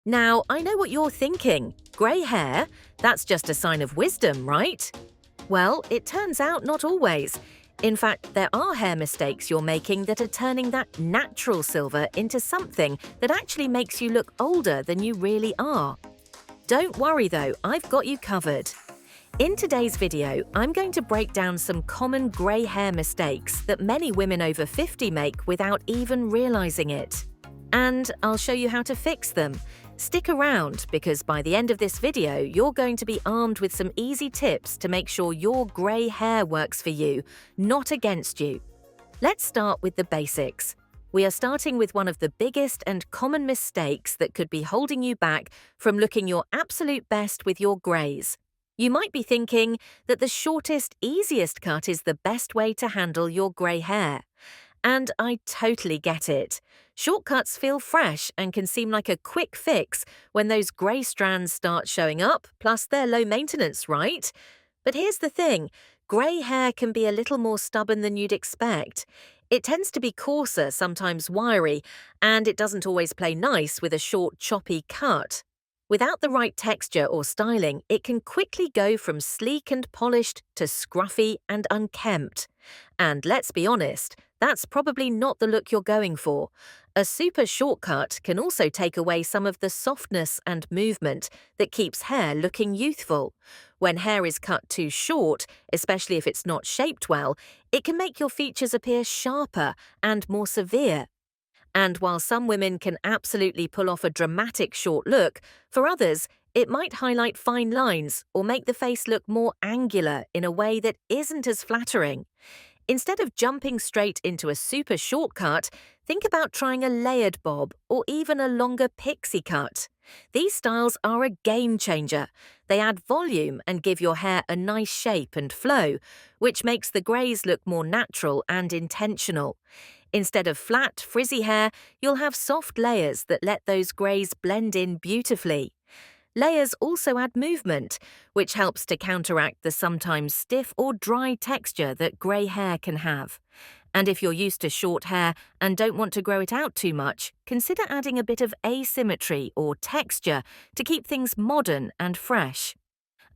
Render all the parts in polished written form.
Now, I know what you're thinking. Grey hair? That's just a sign of wisdom, right? Well, it turns out not always. In fact, there are hair mistakes you're making that are turning that natural silver into something that actually makes you look older than you really are. Don't worry though, I've got you covered. In today's video, I'm going to break down some common grey hair mistakes that many women over 50 make without even realizing it. And I'll show you how to fix them. Stick around because by the end of this video, you're going to be armed with some easy tips to make sure your grey hair works for you, not against you. Let's start with the basics. We are starting with one of the biggest and common mistakes that could be holding you back from looking your absolute best with your greys. You might be thinking that the shortest, easiest cut is the best way to handle your grey hair. And I totally get it. Shortcuts feel fresh and can seem like a quick fix when those grey strands start showing up, plus they're low maintenance, right? But here's the thing, grey hair can be a little more stubborn than you'd expect. It tends to be coarser, sometimes wiry, and it doesn't always play nice with a short, choppy cut. Without the right texture or styling, it can quickly go from sleek and polished to scruffy and unkempt. And let's be honest, that's probably not the look you're going for. A super shortcut can also take away some of the softness and movement that keeps hair looking youthful. When hair is cut too short, especially if it's not shaped well, it can make your features appear sharper and more severe. And while some women can absolutely pull off a dramatic short look, for others, it might highlight fine lines or make the face look more angular in a way that isn't as flattering. Instead of jumping straight into a super shortcut, think about trying a layered bob or even a longer pixie cut. These styles are a game changer. They add volume and give your hair a nice shape and flow, which makes the greys look more natural and intentional. Instead of flat, frizzy hair, you'll have soft layers that let those greys blend in beautifully. Layers also add movement, which helps to counteract the sometimes stiff or dry texture that grey hair can have. And if you're used to short hair and don't want to grow it out too much, consider adding a bit of asymmetry or texture to keep things modern and fresh.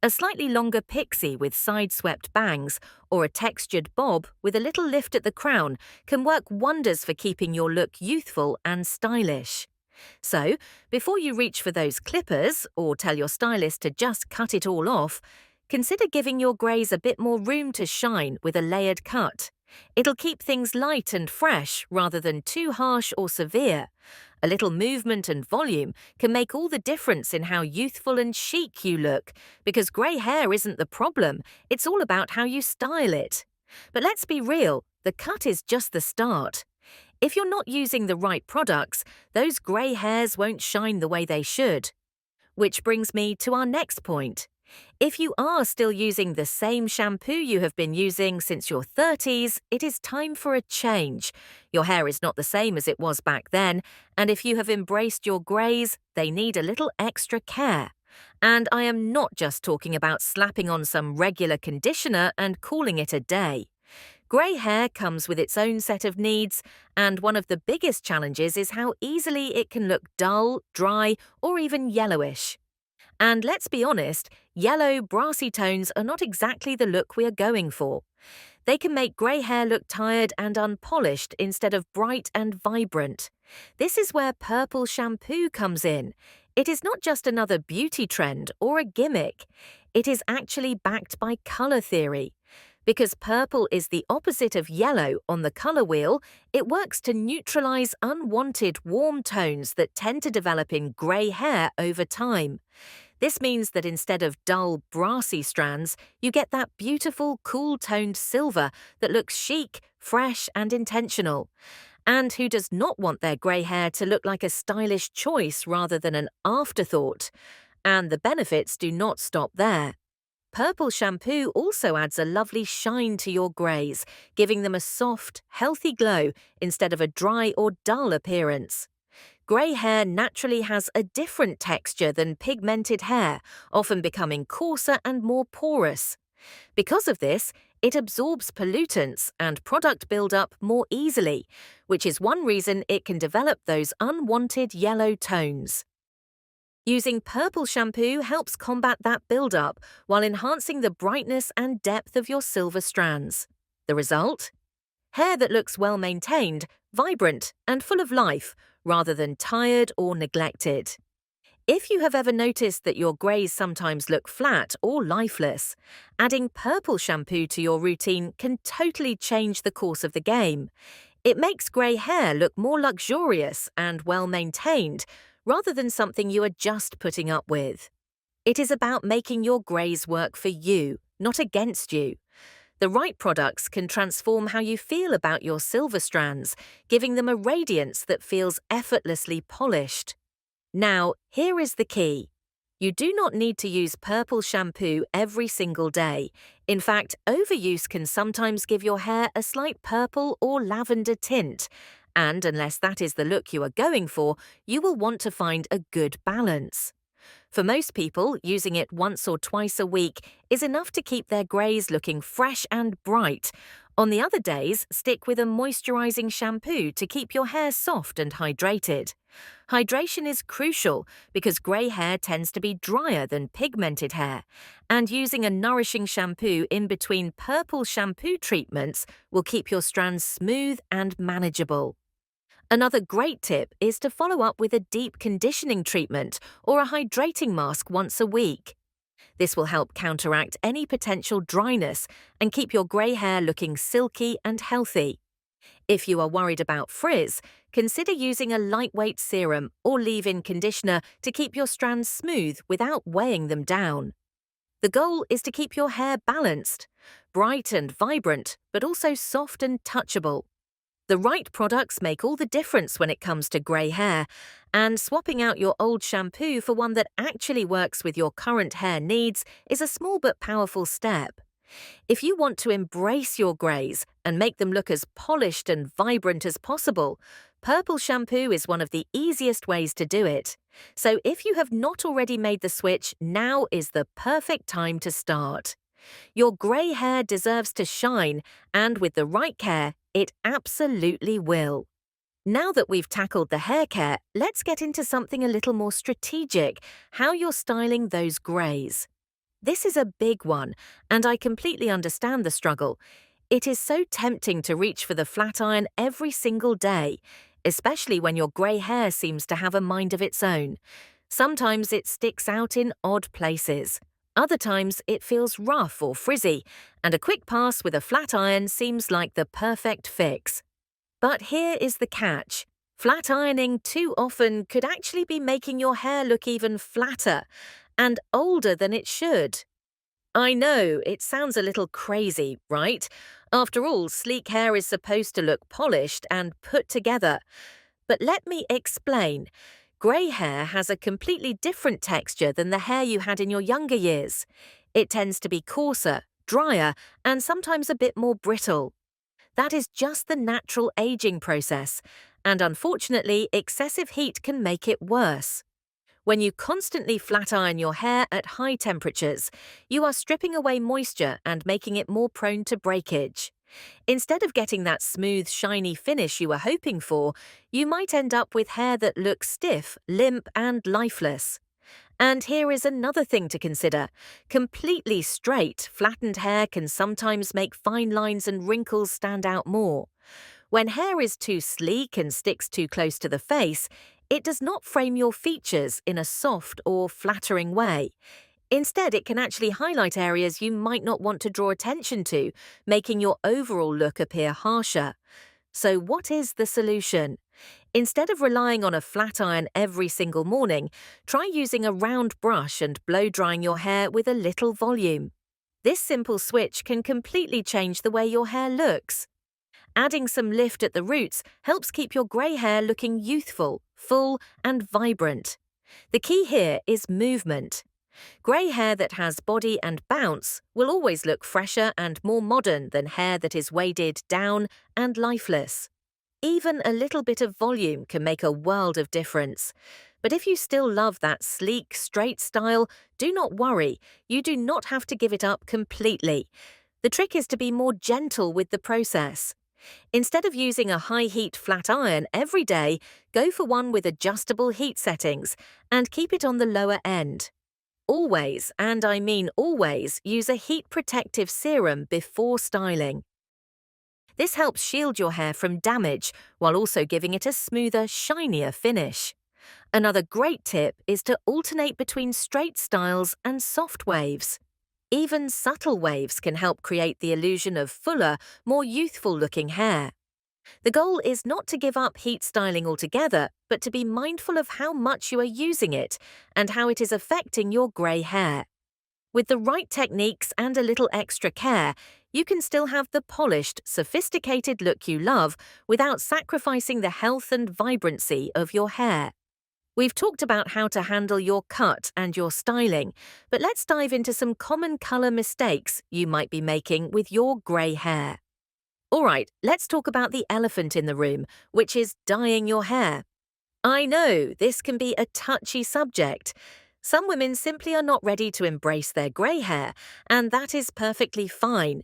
A slightly longer pixie with side-swept bangs or a textured bob with a little lift at the crown can work wonders for keeping your look youthful and stylish. So, before you reach for those clippers or tell your stylist to just cut it all off, consider giving your greys a bit more room to shine with a layered cut. It'll keep things light and fresh rather than too harsh or severe. A little movement and volume can make all the difference in how youthful and chic you look, because grey hair isn't the problem, it's all about how you style it. But let's be real, the cut is just the start. If you're not using the right products, those grey hairs won't shine the way they should. Which brings me to our next point. If you are still using the same shampoo you have been using since your 30s, it is time for a change. Your hair is not the same as it was back then, and if you have embraced your greys, they need a little extra care. And I am not just talking about slapping on some regular conditioner and calling it a day. Grey hair comes with its own set of needs, and one of the biggest challenges is how easily it can look dull, dry, or even yellowish. And let's be honest, yellow, brassy tones are not exactly the look we are going for. They can make grey hair look tired and unpolished instead of bright and vibrant. This is where purple shampoo comes in. It is not just another beauty trend or a gimmick. It is actually backed by colour theory. Because purple is the opposite of yellow on the colour wheel, it works to neutralise unwanted warm tones that tend to develop in grey hair over time. This means that instead of dull, brassy strands, you get that beautiful, cool-toned silver that looks chic, fresh and intentional. And who does not want their grey hair to look like a stylish choice rather than an afterthought? And the benefits do not stop there. Purple shampoo also adds a lovely shine to your greys, giving them a soft, healthy glow instead of a dry or dull appearance. Grey hair naturally has a different texture than pigmented hair, often becoming coarser and more porous. Because of this, it absorbs pollutants and product buildup more easily, which is one reason it can develop those unwanted yellow tones. Using purple shampoo helps combat that buildup while enhancing the brightness and depth of your silver strands. The result? Hair that looks well maintained, vibrant, and full of life, rather than tired or neglected. If you have ever noticed that your greys sometimes look flat or lifeless, adding purple shampoo to your routine can totally change the course of the game. It makes grey hair look more luxurious and well maintained, rather than something you are just putting up with. It is about making your greys work for you, not against you. The right products can transform how you feel about your silver strands, giving them a radiance that feels effortlessly polished. Now, here is the key. You do not need to use purple shampoo every single day. In fact, overuse can sometimes give your hair a slight purple or lavender tint. And unless that is the look you are going for, you will want to find a good balance. For most people, using it once or twice a week is enough to keep their greys looking fresh and bright. On the other days, stick with a moisturizing shampoo to keep your hair soft and hydrated. Hydration is crucial because grey hair tends to be drier than pigmented hair, and using a nourishing shampoo in between purple shampoo treatments will keep your strands smooth and manageable. Another great tip is to follow up with a deep conditioning treatment or a hydrating mask once a week. This will help counteract any potential dryness and keep your grey hair looking silky and healthy. If you are worried about frizz, consider using a lightweight serum or leave-in conditioner to keep your strands smooth without weighing them down. The goal is to keep your hair balanced, bright and vibrant, but also soft and touchable. The right products make all the difference when it comes to grey hair, and swapping out your old shampoo for one that actually works with your current hair needs is a small but powerful step. If you want to embrace your greys and make them look as polished and vibrant as possible, purple shampoo is one of the easiest ways to do it. So if you have not already made the switch, now is the perfect time to start. Your grey hair deserves to shine, and with the right care, it absolutely will. Now that we've tackled the hair care, let's get into something a little more strategic: how you're styling those greys. This is a big one, and I completely understand the struggle. It is so tempting to reach for the flat iron every single day, especially when your grey hair seems to have a mind of its own. Sometimes it sticks out in odd places. Other times it feels rough or frizzy, and a quick pass with a flat iron seems like the perfect fix. But here is the catch. Flat ironing too often could actually be making your hair look even flatter and older than it should. I know, it sounds a little crazy, right? After all, sleek hair is supposed to look polished and put together. But let me explain. Grey hair has a completely different texture than the hair you had in your younger years. It tends to be coarser, drier, and sometimes a bit more brittle. That is just the natural aging process, and unfortunately, excessive heat can make it worse. When you constantly flat iron your hair at high temperatures, you are stripping away moisture and making it more prone to breakage. Instead of getting that smooth, shiny finish you were hoping for, you might end up with hair that looks stiff, limp, and lifeless. And here is another thing to consider. Completely straight, flattened hair can sometimes make fine lines and wrinkles stand out more. When hair is too sleek and sticks too close to the face, it does not frame your features in a soft or flattering way. Instead, it can actually highlight areas you might not want to draw attention to, making your overall look appear harsher. So what is the solution? Instead of relying on a flat iron every single morning, try using a round brush and blow drying your hair with a little volume. This simple switch can completely change the way your hair looks. Adding some lift at the roots helps keep your grey hair looking youthful, full, and vibrant. The key here is movement. Grey hair that has body and bounce will always look fresher and more modern than hair that is weighted down and lifeless. Even a little bit of volume can make a world of difference. But if you still love that sleek, straight style, do not worry, you do not have to give it up completely. The trick is to be more gentle with the process. Instead of using a high-heat flat iron every day, go for one with adjustable heat settings and keep it on the lower end. Always, and I mean always, use a heat protective serum before styling. This helps shield your hair from damage while also giving it a smoother, shinier finish. Another great tip is to alternate between straight styles and soft waves. Even subtle waves can help create the illusion of fuller, more youthful-looking hair. The goal is not to give up heat styling altogether, but to be mindful of how much you are using it and how it is affecting your grey hair. With the right techniques and a little extra care, you can still have the polished, sophisticated look you love without sacrificing the health and vibrancy of your hair. We've talked about how to handle your cut and your styling, but let's dive into some common colour mistakes you might be making with your grey hair. Alright, let's talk about the elephant in the room, which is dyeing your hair. I know, this can be a touchy subject. Some women simply are not ready to embrace their grey hair, and that is perfectly fine.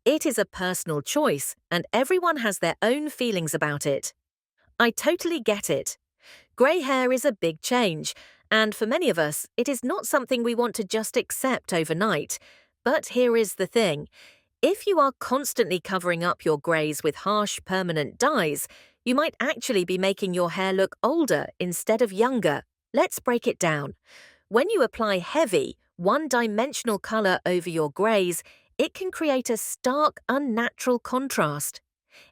It is a personal choice, and everyone has their own feelings about it. I totally get it. Grey hair is a big change, and for many of us, it is not something we want to just accept overnight. But here is the thing. If you are constantly covering up your greys with harsh, permanent dyes, you might actually be making your hair look older instead of younger. Let's break it down. When you apply heavy, one-dimensional colour over your greys, it can create a stark, unnatural contrast.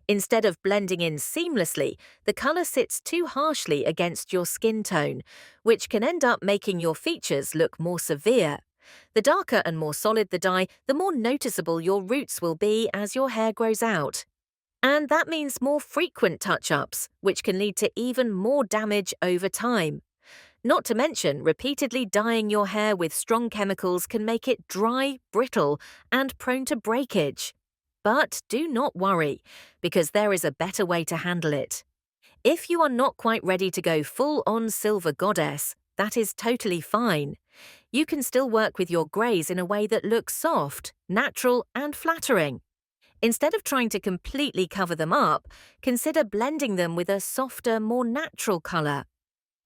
Instead of blending in seamlessly, the colour sits too harshly against your skin tone, which can end up making your features look more severe. The darker and more solid the dye, the more noticeable your roots will be as your hair grows out. And that means more frequent touch-ups, which can lead to even more damage over time. Not to mention, repeatedly dyeing your hair with strong chemicals can make it dry, brittle, and prone to breakage. But do not worry, because there is a better way to handle it. If you are not quite ready to go full-on silver goddess, that is totally fine. You can still work with your greys in a way that looks soft, natural, and flattering. Instead of trying to completely cover them up, consider blending them with a softer, more natural colour.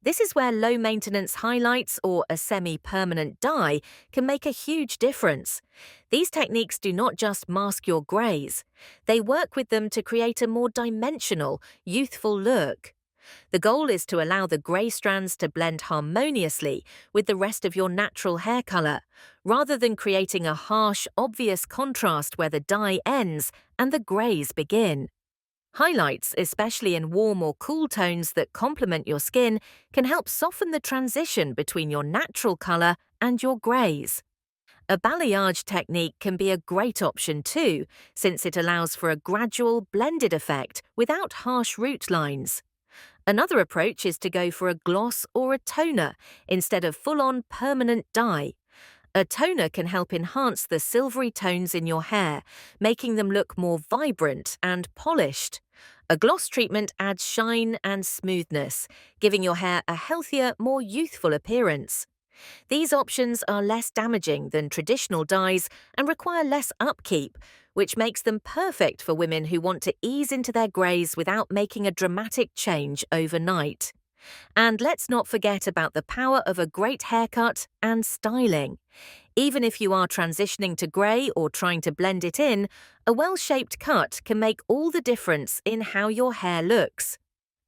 This is where low-maintenance highlights or a semi-permanent dye can make a huge difference. These techniques do not just mask your greys. They work with them to create a more dimensional, youthful look. The goal is to allow the grey strands to blend harmoniously with the rest of your natural hair colour, rather than creating a harsh, obvious contrast where the dye ends and the greys begin. Highlights, especially in warm or cool tones that complement your skin, can help soften the transition between your natural colour and your greys. A balayage technique can be a great option too, since it allows for a gradual, blended effect without harsh root lines. Another approach is to go for a gloss or a toner instead of full-on permanent dye. A toner can help enhance the silvery tones in your hair, making them look more vibrant and polished. A gloss treatment adds shine and smoothness, giving your hair a healthier, more youthful appearance. These options are less damaging than traditional dyes and require less upkeep, which makes them perfect for women who want to ease into their greys without making a dramatic change overnight. And let's not forget about the power of a great haircut and styling. Even if you are transitioning to grey or trying to blend it in, a well-shaped cut can make all the difference in how your hair looks.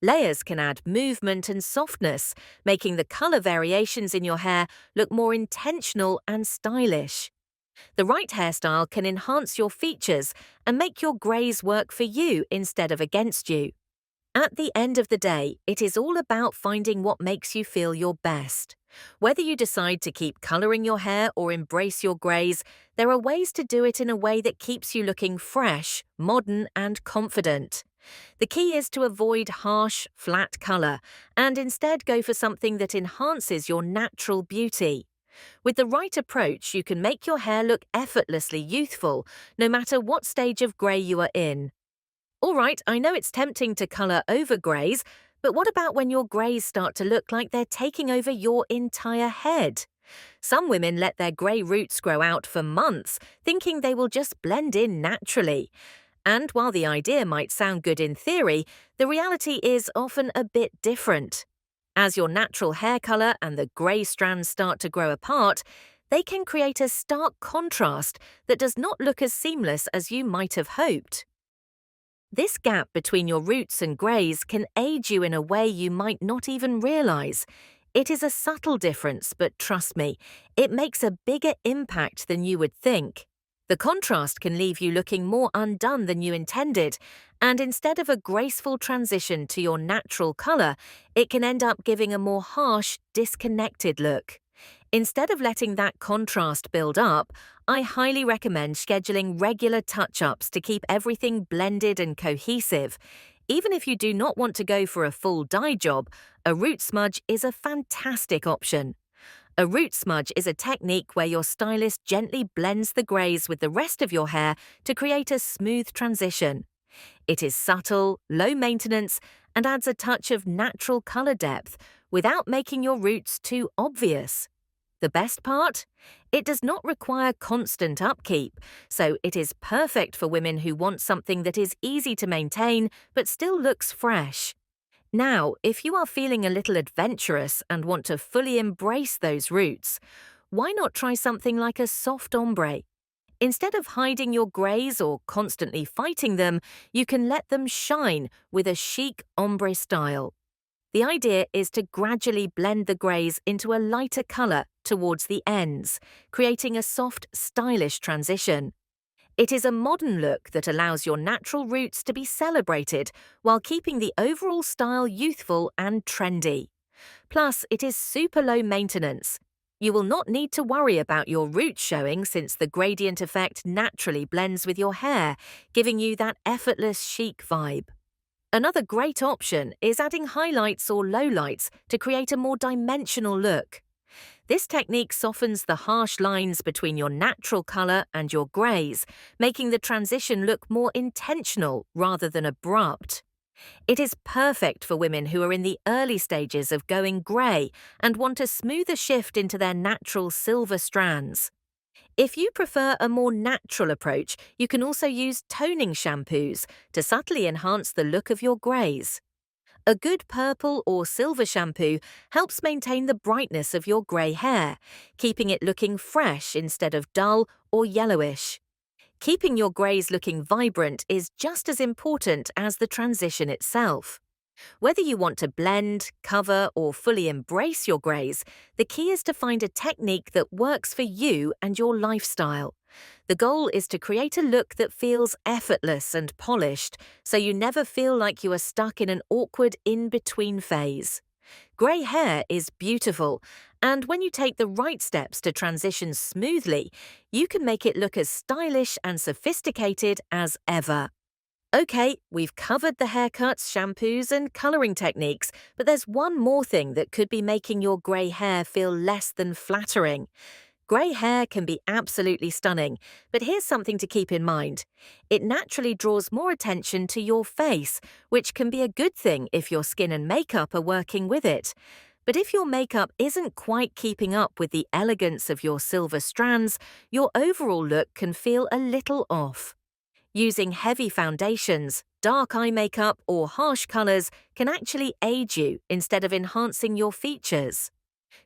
Layers can add movement and softness, making the colour variations in your hair look more intentional and stylish. The right hairstyle can enhance your features and make your greys work for you instead of against you. At the end of the day, it is all about finding what makes you feel your best. Whether you decide to keep colouring your hair or embrace your greys, there are ways to do it in a way that keeps you looking fresh, modern, and confident. The key is to avoid harsh, flat colour and instead go for something that enhances your natural beauty. With the right approach, you can make your hair look effortlessly youthful, no matter what stage of grey you are in. Alright, I know it's tempting to colour over greys, but what about when your greys start to look like they're taking over your entire head? Some women let their grey roots grow out for months, thinking they will just blend in naturally. And while the idea might sound good in theory, the reality is often a bit different. As your natural hair color and the grey strands start to grow apart, they can create a stark contrast that does not look as seamless as you might have hoped. This gap between your roots and greys can aid you in a way you might not even realize. It is a subtle difference, but trust me, it makes a bigger impact than you would think. The contrast can leave you looking more undone than you intended, and instead of a graceful transition to your natural color, it can end up giving a more harsh, disconnected look. Instead of letting that contrast build up, I highly recommend scheduling regular touch-ups to keep everything blended and cohesive. Even if you do not want to go for a full dye job, a root smudge is a fantastic option. A root smudge is a technique where your stylist gently blends the greys with the rest of your hair to create a smooth transition. It is subtle, low maintenance, and adds a touch of natural color depth without making your roots too obvious. The best part? It does not require constant upkeep, so it is perfect for women who want something that is easy to maintain but still looks fresh. Now, if you are feeling a little adventurous and want to fully embrace those roots, why not try something like a soft ombre? Instead of hiding your greys or constantly fighting them, you can let them shine with a chic ombre style. The idea is to gradually blend the greys into a lighter color towards the ends, creating a soft, stylish transition. It is a modern look that allows your natural roots to be celebrated while keeping the overall style youthful and trendy. Plus, it is super low maintenance. You will not need to worry about your roots showing since the gradient effect naturally blends with your hair, giving you that effortless chic vibe. Another great option is adding highlights or lowlights to create a more dimensional look. This technique softens the harsh lines between your natural color and your greys, making the transition look more intentional rather than abrupt. It is perfect for women who are in the early stages of going grey and want a smoother shift into their natural silver strands. If you prefer a more natural approach, you can also use toning shampoos to subtly enhance the look of your greys. A good purple or silver shampoo helps maintain the brightness of your grey hair, keeping it looking fresh instead of dull or yellowish. Keeping your greys looking vibrant is just as important as the transition itself. Whether you want to blend, cover, or fully embrace your greys, the key is to find a technique that works for you and your lifestyle. The goal is to create a look that feels effortless and polished, so you never feel like you are stuck in an awkward in-between phase. Grey hair is beautiful, and when you take the right steps to transition smoothly, you can make it look as stylish and sophisticated as ever. Okay, we've covered the haircuts, shampoos, and colouring techniques, but there's one more thing that could be making your grey hair feel less than flattering. Grey hair can be absolutely stunning, but here's something to keep in mind. It naturally draws more attention to your face, which can be a good thing if your skin and makeup are working with it. But if your makeup isn't quite keeping up with the elegance of your silver strands, your overall look can feel a little off. Using heavy foundations, dark eye makeup, or harsh colours can actually aid you instead of enhancing your features.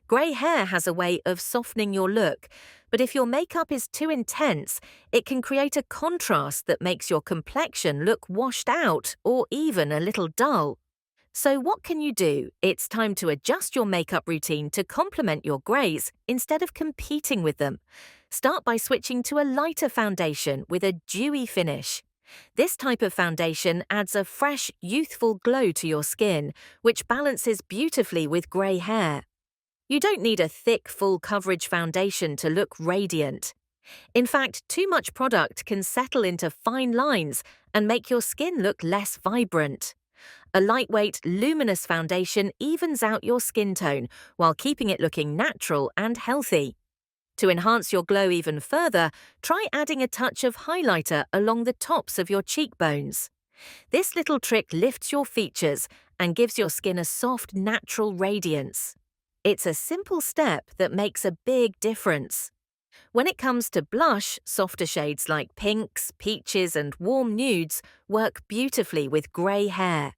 Grey hair has a way of softening your look, but if your makeup is too intense, it can create a contrast that makes your complexion look washed out or even a little dull. So what can you do? It's time to adjust your makeup routine to complement your greys instead of competing with them. Start by switching to a lighter foundation with a dewy finish. This type of foundation adds a fresh, youthful glow to your skin, which balances beautifully with grey hair. You don't need a thick, full coverage foundation to look radiant. In fact, too much product can settle into fine lines and make your skin look less vibrant. A lightweight, luminous foundation evens out your skin tone while keeping it looking natural and healthy. To enhance your glow even further, try adding a touch of highlighter along the tops of your cheekbones. This little trick lifts your features and gives your skin a soft, natural radiance. It's a simple step that makes a big difference. When it comes to blush, softer shades like pinks, peaches, and warm nudes work beautifully with grey hair.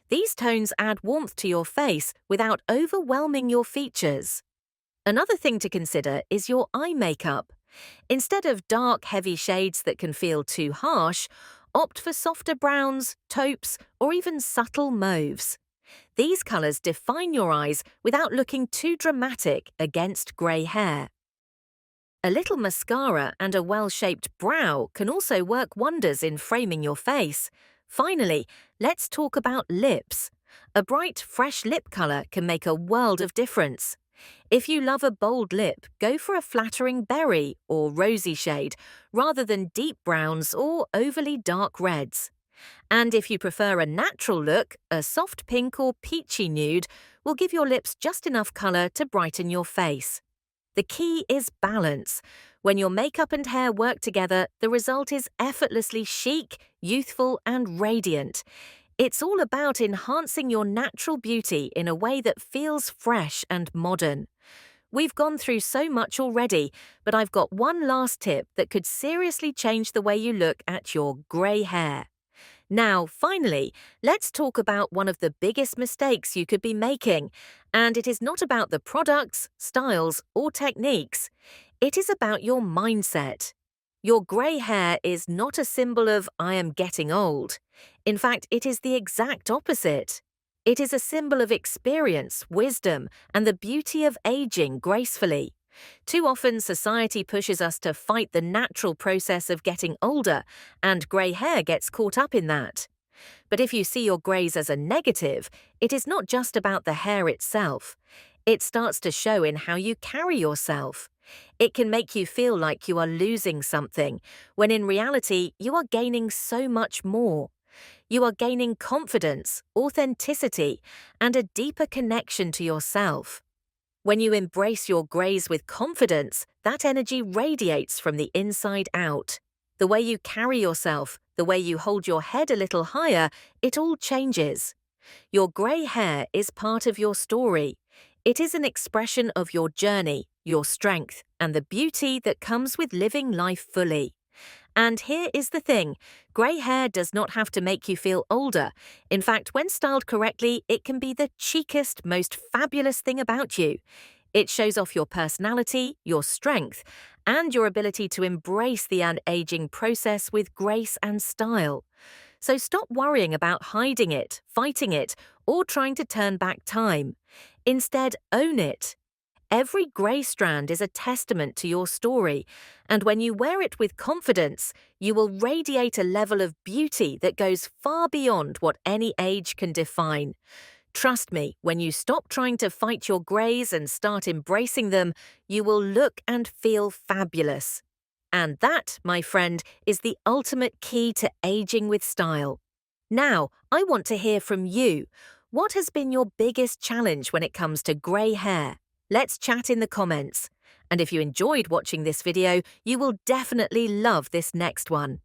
These tones add warmth to your face without overwhelming your features. Another thing to consider is your eye makeup. Instead of dark, heavy shades that can feel too harsh, opt for softer browns, taupes, or even subtle mauves. These colours define your eyes without looking too dramatic against grey hair. A little mascara and a well-shaped brow can also work wonders in framing your face. Finally, let's talk about lips. A bright, fresh lip colour can make a world of difference. If you love a bold lip, go for a flattering berry or rosy shade rather than deep browns or overly dark reds. And if you prefer a natural look, a soft pink or peachy nude will give your lips just enough colour to brighten your face. The key is balance. When your makeup and hair work together, the result is effortlessly chic, youthful, and radiant. It's all about enhancing your natural beauty in a way that feels fresh and modern. We've gone through so much already, but I've got one last tip that could seriously change the way you look at your grey hair. Now, finally, let's talk about one of the biggest mistakes you could be making. And it is not about the products, styles, or techniques. It is about your mindset. Your grey hair is not a symbol of "I am getting old." In fact, it is the exact opposite. It is a symbol of experience, wisdom, and the beauty of aging gracefully. Too often, society pushes us to fight the natural process of getting older, and grey hair gets caught up in that. But if you see your greys as a negative, it is not just about the hair itself. It starts to show in how you carry yourself. It can make you feel like you are losing something, when in reality, you are gaining so much more. You are gaining confidence, authenticity, and a deeper connection to yourself. When you embrace your greys with confidence, that energy radiates from the inside out. The way you carry yourself, the way you hold your head a little higher, it all changes. Your grey hair is part of your story. It is an expression of your journey, your strength, and the beauty that comes with living life fully. And here is the thing, grey hair does not have to make you feel older. In fact, when styled correctly, it can be the chicest, most fabulous thing about you. It shows off your personality, your strength, and your ability to embrace the aging process with grace and style. So stop worrying about hiding it, fighting it, or trying to turn back time. Instead, own it. Every grey strand is a testament to your story, and when you wear it with confidence, you will radiate a level of beauty that goes far beyond what any age can define. Trust me, when you stop trying to fight your greys and start embracing them, you will look and feel fabulous. And that, my friend, is the ultimate key to aging with style. Now, I want to hear from you. What has been your biggest challenge when it comes to grey hair? Let's chat in the comments. And if you enjoyed watching this video, you will definitely love this next one.